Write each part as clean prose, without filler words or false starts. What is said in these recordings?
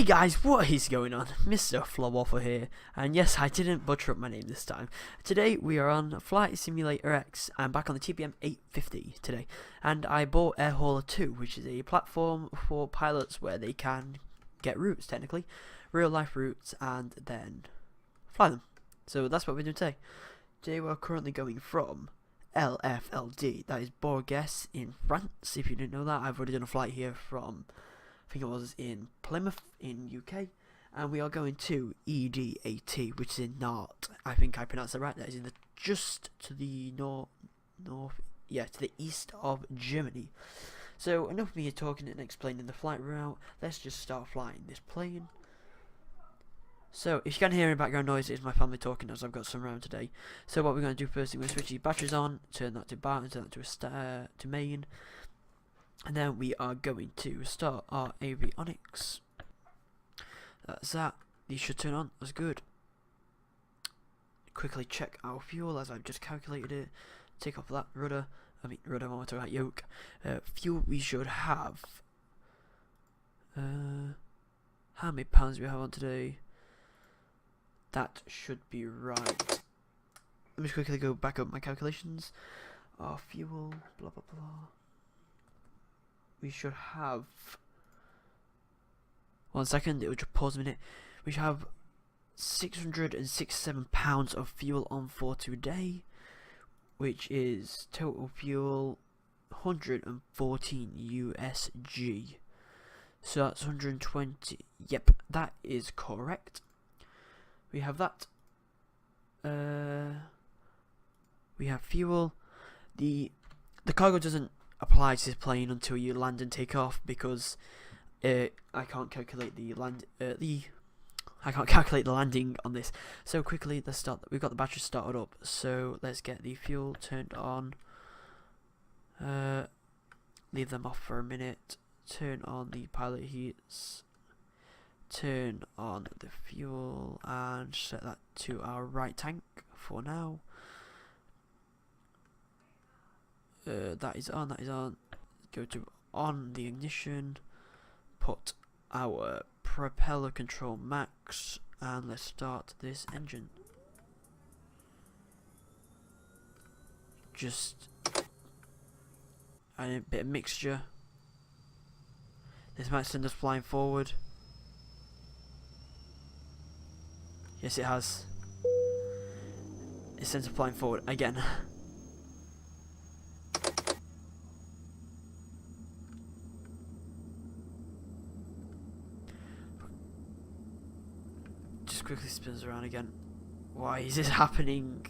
guys, what is going on? Mr. Flobwaffle here, and yes, I didn't butcher up my name this time. Today we are on Flight Simulator X. I'm back on the TPM 850 today, and I bought Air Hauler 2, which is a platform for pilots where they can get routes, technically, real life routes, and then fly them. So that's what we're doing today. Today we're currently going from LFLD, that is Bourges in France. If you didn't know that, I've already done a flight here from, I think it was in Plymouth in UK, and we are going to EDAT, which is in Nardt. I think I pronounced it right. That is in the just to the to the east of Germany. So enough of me talking and explaining the flight route. Let's just start flying this plane. So if you can hear any background noise, it's my family talking as I've got some around today. So what we're going to do first, we're going to switch the batteries on, turn that to bar, and turn that to main. And then we are going to start our avionics. That's that. These should turn on. That's good. Quickly check our fuel as I've just calculated it. Take off that rudder. Rudder motor, that yoke. Fuel we should have. How many pounds do we have on today? That should be right. Let me just quickly go back up my calculations. Our fuel, blah blah blah. We should have 1 second, it will just pause a minute. We should have 667 pounds of fuel on for today, which is total fuel 114 USG. So that's 120. Yep, that is correct. We have that. We have fuel. The cargo doesn't apply to this plane until you land and take off, because I can't calculate the landing on this. So quickly, let's start. We've got the battery started up, so let's get the fuel turned on. Leave them off for a minute. Turn on the pilot heats. Turn on the fuel and set that to our right tank for now. That is on, that is on. Go to on the ignition, put our propeller control max, and let's start this engine. Just a bit of mixture. This might send us flying forward. Yes, it has. It sends us flying forward again. Quickly spins around again. Why is this happening?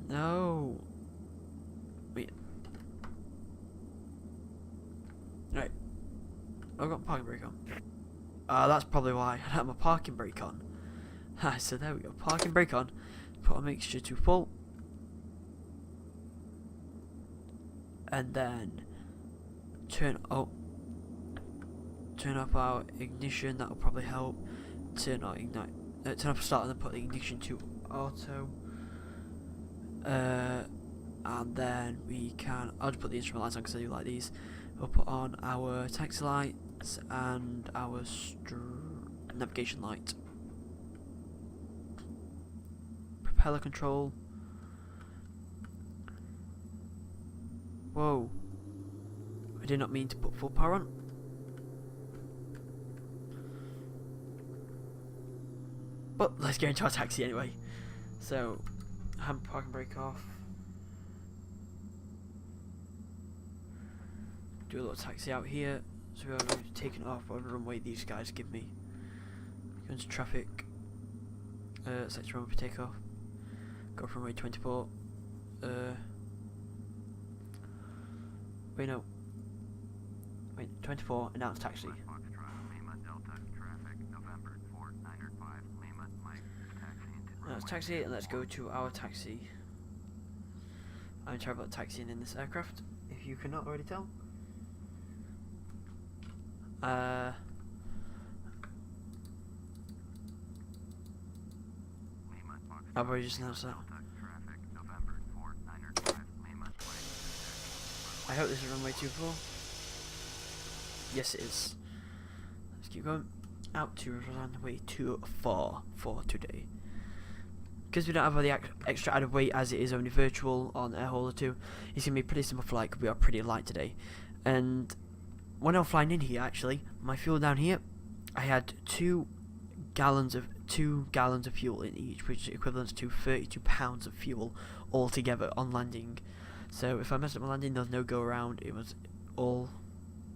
No. Wait. Right. I've got parking brake on. That's probably why I don't have my parking brake on. So there we go. Parking brake on. Put a mixture to full. And then turn up our ignition. That'll probably help. Turn off start, and then put the ignition to auto, and then we can. I'll just put the instrument lights on because I do like these. We'll put on our taxi lights and our navigation light. Propeller control. Whoa! I did not mean to put full power on. But let's get into our taxi anyway. So, hand parking brake off. Do a little taxi out here. So we are going to take it off whatever runway these guys give me. Go into traffic. Select runway for takeoff. Go for runway 24. Wait, no. Wait, 24, announce taxi. Let's taxi, and let's go to our taxi. I'm terrible at taxiing in this aircraft, if you cannot already tell. I've already just announced that. I hope this is runway 24. Yes, it is. Let's keep going. out to runway 24 for today. Because we don't have all the extra added weight as it is only virtual on Air Hauler 2, it's going to be a pretty simple flight because we are pretty light today. And when I was flying in here, actually, my fuel down here, I had 2 gallons of fuel in each, which is equivalent to 32 pounds of fuel altogether on landing. So if I messed up my landing, there was no go around, it was all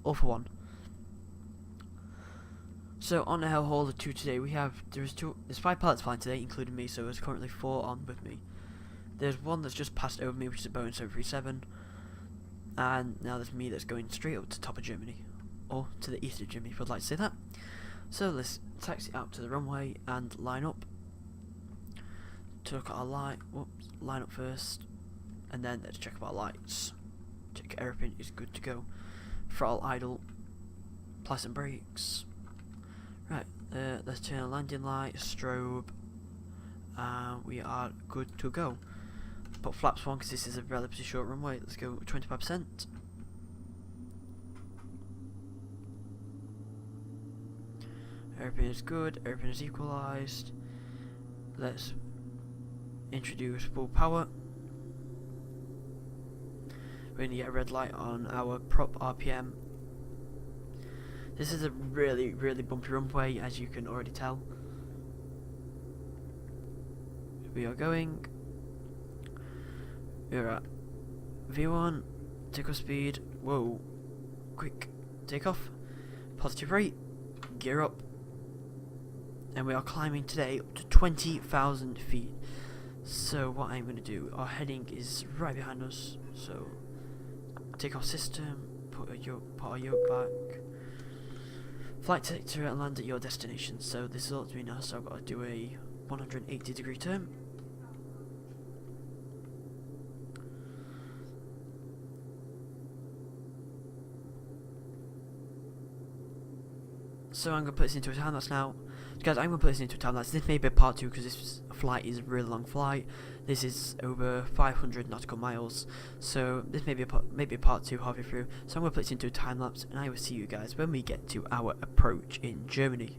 for one. So on Air Hauler 2 today, there's 5 pilots flying today, including me, so there's currently 4 on with me. There's one that's just passed over me, which is a Boeing 737, and now there's me that's going straight up to the top of Germany, or to the east of Germany, if I'd like to say that. So let's taxi out to the runway and line up to look at our line up first, and then let's check our lights. Check everything is good to go. Throttle idle, apply some brakes. Right, let's turn on landing light, strobe, we are good to go. Put flaps on because this is a relatively short runway. Let's go 25%. Everything is good, everything is equalised. Let's introduce full power. We're going to get a red light on our prop RPM. This is a really bumpy runway, as you can already tell. We are going. We're at V1, takeoff speed, whoa, quick, takeoff, positive rate, gear up, and we are climbing today up to 20,000 feet. So what I'm going to do, our heading is right behind us, so takeoff system, put our yoke back, flight detector and land at your destination. So this is all to me now, so I've got to do a 180-degree turn. So I'm going to put this into a time lapse now. Guys, I'm going to put this into a time lapse. This may be a part 2 because this flight is a really long flight. This is over 500 nautical miles. So this may be a part 2 halfway through. So I'm going to put this into a time lapse and I will see you guys when we get to our approach in Germany.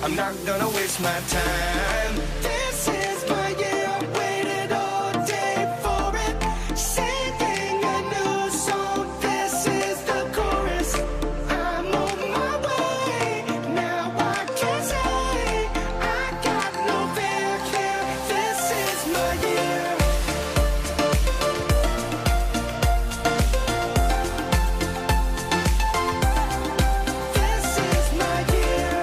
I'm not gonna waste my time. This is my year, I waited all day for it. Singing a new song, this is the chorus. I'm on my way, now I can say I got no fear here. This is my year. This is my year.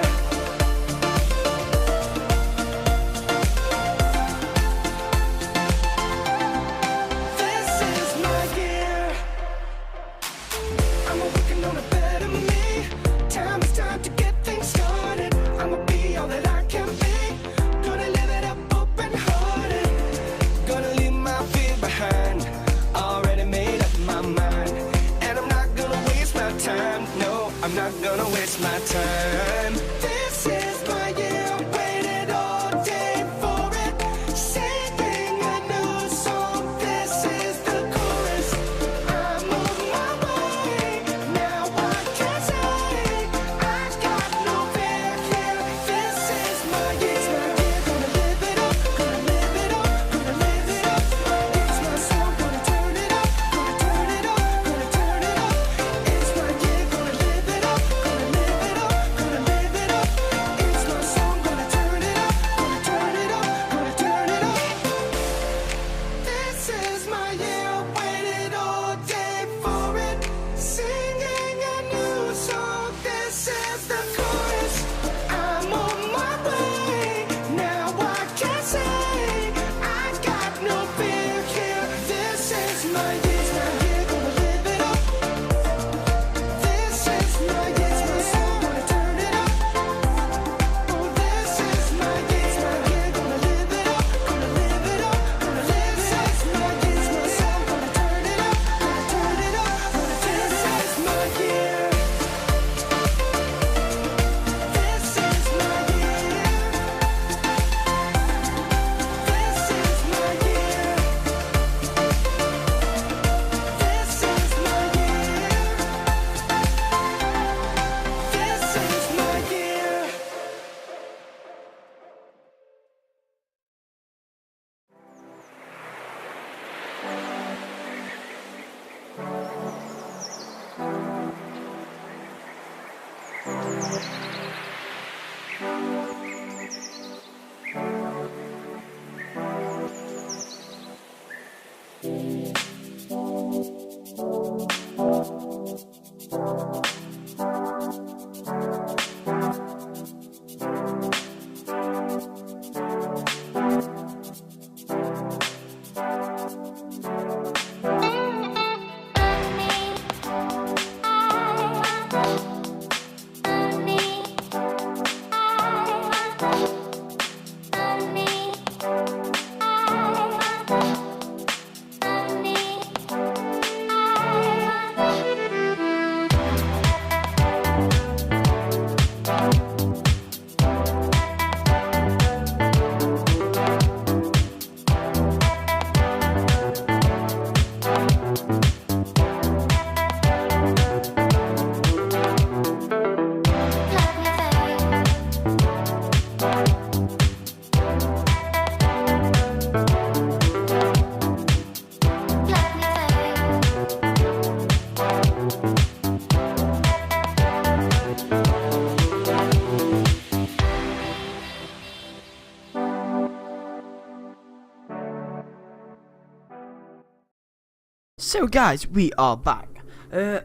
So guys, we are back. I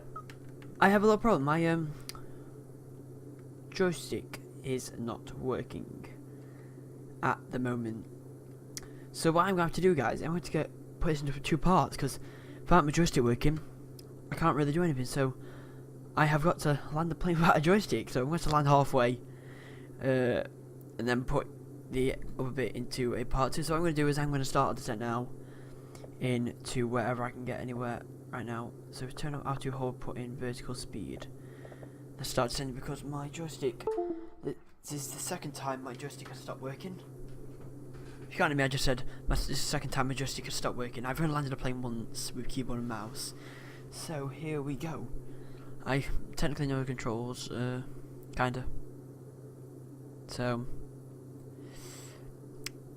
have a little problem. My joystick is not working at the moment. So what I'm going to have to do, guys, I'm going to put this into two parts, because without my joystick working, I can't really do anything. So I have got to land the plane without a joystick. So I'm going to land halfway, and then put the other bit into a part two. So what I'm going to do is I'm going to start a descent now into wherever I can get anywhere right now. So turn up R2 hold, put in vertical speed. Let's start descending because my joystick, this is the second time my joystick has stopped working. If you can't hear me, I just said this is the second time my joystick has stopped working. I've only landed a plane once with keyboard and mouse. So here we go. I technically know the controls, kinda. So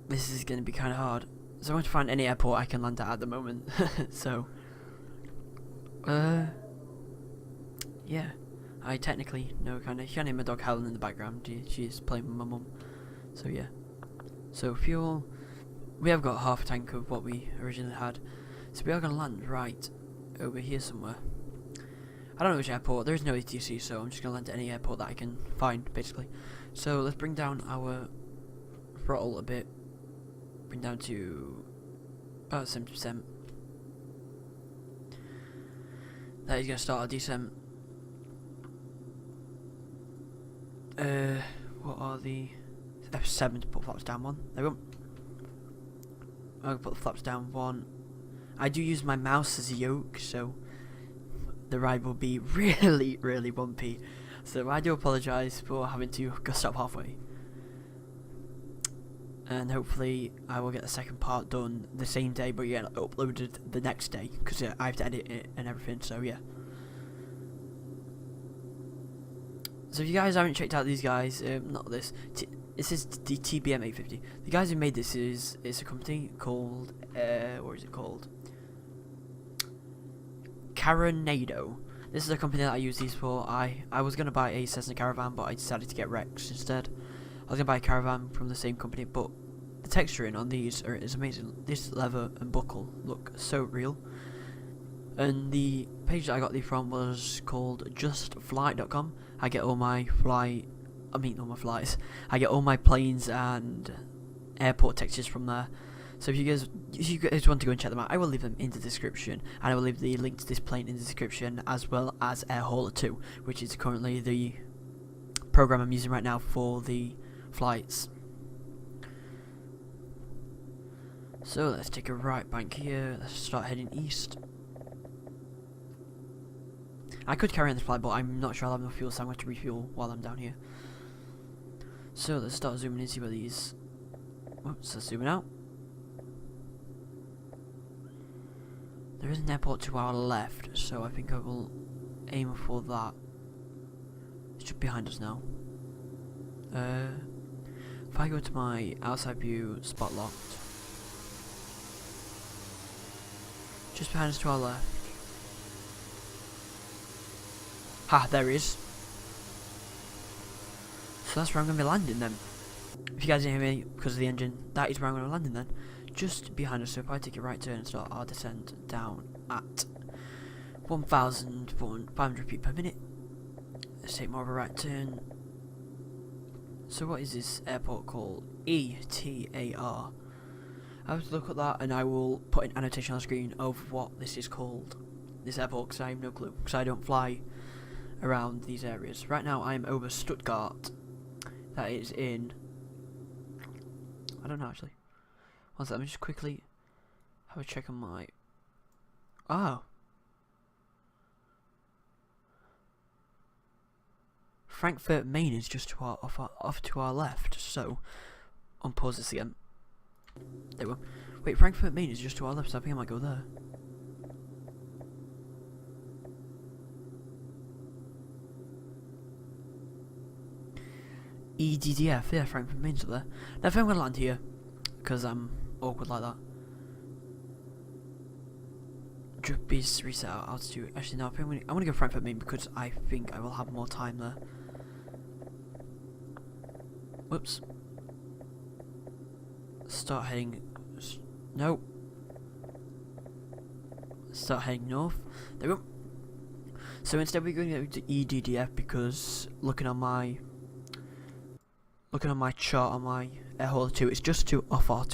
this is going to be kind of hard. So I want to find any airport I can land at the moment. So, yeah, I technically know kind of. You can hear my dog howling in the background. She's playing with my mum. So yeah. So fuel, we have got half a tank of what we originally had. So we are going to land right over here somewhere. I don't know which airport. There is no ATC, so I'm just going to land at any airport that I can find, basically. So let's bring down our throttle a bit. Bring down to about 70%. That is going to start our descent. What are the F7 to put flaps down one? There we go. I'll put the flaps down one. I do use my mouse as a yoke, so the ride will be really, really bumpy. So I do apologise for having to go stop halfway. And hopefully I will get the second part done the same day, but yeah, uploaded the next day, because I have to edit it and everything, so yeah. So if you guys haven't checked out these guys, not this, this is the TBM 850. The guys who made this it's a company called, what is it called? Caronado. This is a company that I use these for. I was going to buy a Cessna Caravan, but I decided to get Rex instead. I was going to buy a Caravan from the same company, but the texturing on these is amazing. This leather and buckle look so real. And the page that I got these from was called justflight.com. I get all my flights. I get all my planes and airport textures from there. So if you guys want to go and check them out, I will leave them in the description, and I will leave the link to this plane in the description, as well as Air Hauler 2, which is currently the program I'm using right now for the flights. So let's take a right bank here. Let's start heading east. I could carry on this flight, but I'm not sure I'll have enough fuel, so I'm going to refuel while I'm down here. So let's start zooming in, see where these. Whoops, let's zoom out. There is an airport to our left, so I think I will aim for that. It's just behind us now. If I go to my outside view, spot locked. Just behind us to our left. Ha, there he is. So that's where I'm going to be landing then. If you guys didn't hear me because of the engine, that is where I'm going to be landing then. Just behind us. So if I take a right turn and start our descent down at 1,500 feet per minute. Let's take more of a right turn. So what is this airport called? ETAR. I have to look at that, and I will put an annotation on the screen of what this is called. This airport, because I have no clue, because I don't fly around these areas. Right now I'm over Stuttgart. That is in, I don't know actually. One second, let me just quickly have a check on my, oh. Frankfurt Main is just to our off to our left, so unpause this again. There we go. Wait, Frankfurt Main is just to our left, so I think I might go there. EDDF, yeah, Frankfurt Main's up there. Now if I'm going to land here, because I'm awkward like that. Just be reset our altitude. Actually, no, I think I'm going to go Frankfurt Main because I think I will have more time there. Whoops. Start heading. No. start heading north. There we go. So instead we're going to go to EDDF because looking on my chart on my air hauler 2, it's just off our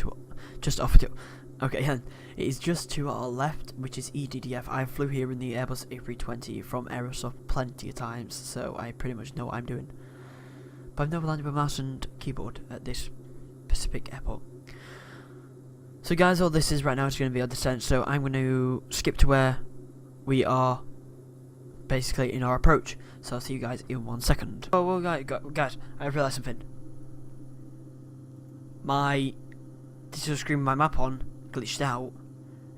okay, it is just to our left, which is EDDF. I flew here in the Airbus A320 from Aerosoft plenty of times, so I pretty much know what I'm doing. But I've never landed with mouse and keyboard at this specific airport. So guys, all this is right now is going to be our descent, so I'm going to skip to where we are basically in our approach. So I'll see you guys in 1 second. Oh well, guys, I realised something. My digital screen with my map on glitched out,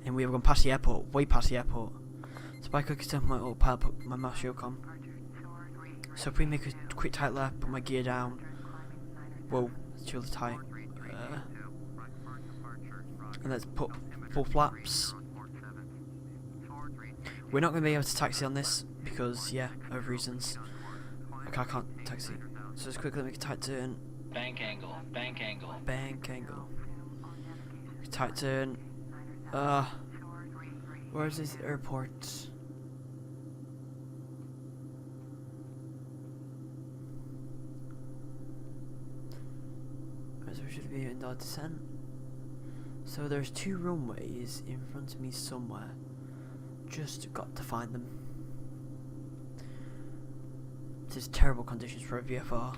and we have gone past the airport, way past the airport. So by clicking on my autopilot, put my mouse yoke on. So if we make a quick tight left, put my gear down. Whoa, it's really tight. And let's put full flaps. We're not going to be able to taxi on this because, yeah, of reasons. Okay, I can't taxi. So let's quickly make a tight turn. Bank angle, bank angle. Bank angle. Tight turn. Where's this airport? So we should be in our descent. So there's 2 runways in front of me somewhere. Just got to find them. This is terrible conditions for a VFR.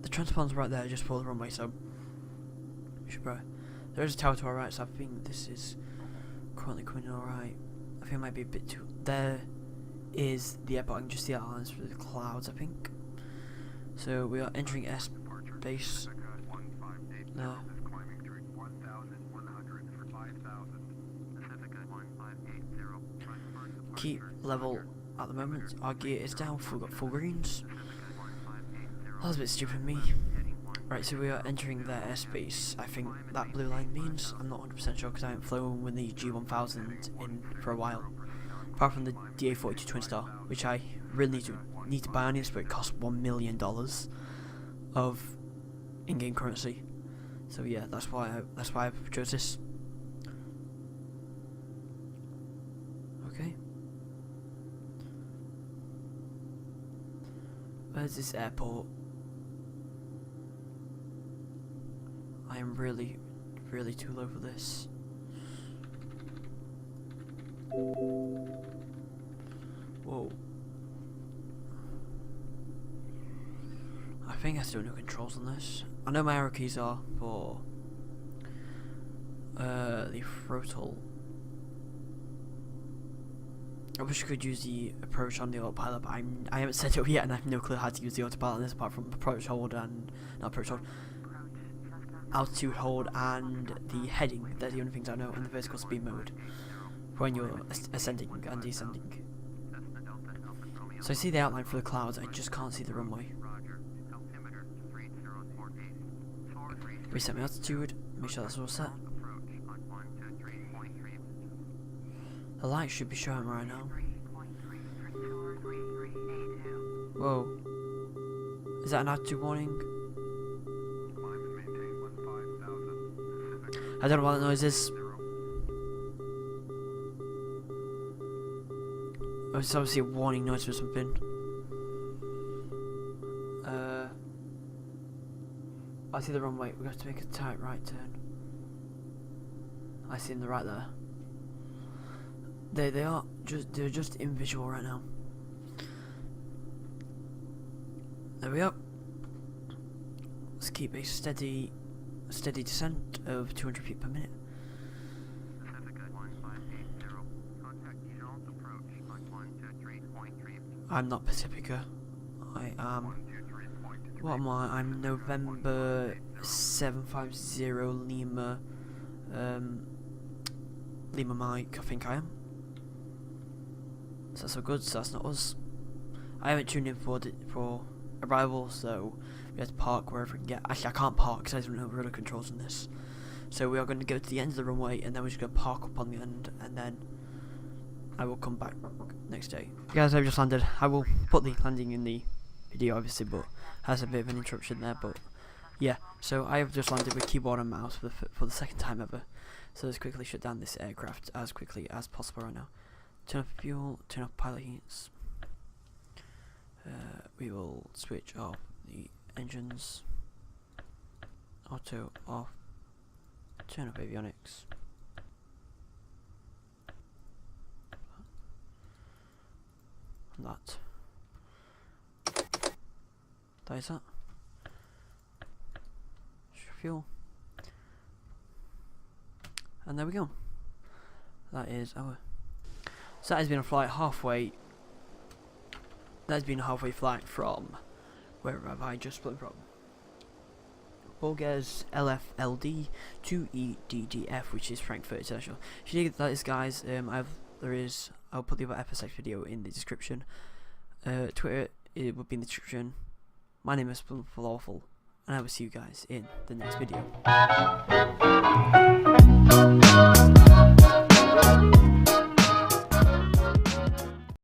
The transponder's right there, just for the runway, so we should probably. There's a tower to our right, so I think this is currently coming in alright. I think it might be a bit too. There is the airport. I can just see the islands through the clouds, I think. So we are entering airspace. No. Keep level at the moment. Our gear is down. We've got full greens. That was a bit stupid of me. Right, so we are entering their airspace. I think that blue line means. I'm not 100% sure because I haven't flown with the G1000 in for a while. Apart from the DA42 Twin Star, which I really need to buy on this, but it costs $1 million of in-game currency. So yeah, that's why I chose this. Okay. Where's this airport? I am really too low for this. Whoa. I think I still have no controls on this. I know my arrow keys are for the throttle. I wish I could use the approach on the autopilot, but I haven't set it up yet, and I have no clue how to use the autopilot on this apart from approach hold and not approach hold. Altitude hold and the heading. They're the only things I know, and the vertical speed mode when you're ascending and descending. So I see the outline for the clouds, I just can't see the runway. Reset my altitude, make sure that's all set. The light should be showing right now. Whoa. Is that an altitude warning? I don't know what that noise is. Oh, it's obviously a warning noise for something. I see the runway. We have to make a tight right turn. I see in the right there. They're just invisible right now. There we go. Let's keep a steady descent of 200 feet per minute. I'm not Pacifica. I am. What am I? I'm November 750 Lima. Lima Mike. I think I am. So that's so good. So that's not us. I haven't tuned in for arrival, so we have to park wherever we can get. Actually, I can't park because I don't know rudder controls in this. So we are going to go to the end of the runway, and then we're just going to park up on the end, and then I will come back next day. Guys, I've just landed. I will put the landing in the video, obviously, but has a bit of an interruption there. But yeah, so I have just landed with keyboard and mouse for the second time ever. So let's quickly shut down this aircraft as quickly as possible right now. Turn off fuel, turn off pilot heats. We will switch off the engines. Auto off. Turn off avionics. That. That is that. Fuel. And there we go. That is our. So that has been a flight halfway. That has been a halfway flight from. Where have I just flown from? Bourges LFLD to EDDF, which is Frankfurt International. If you need that, guys, I'll put the other FSX video in the description. Twitter, it will be in the description. My name is Falafel, and I will see you guys in the next video.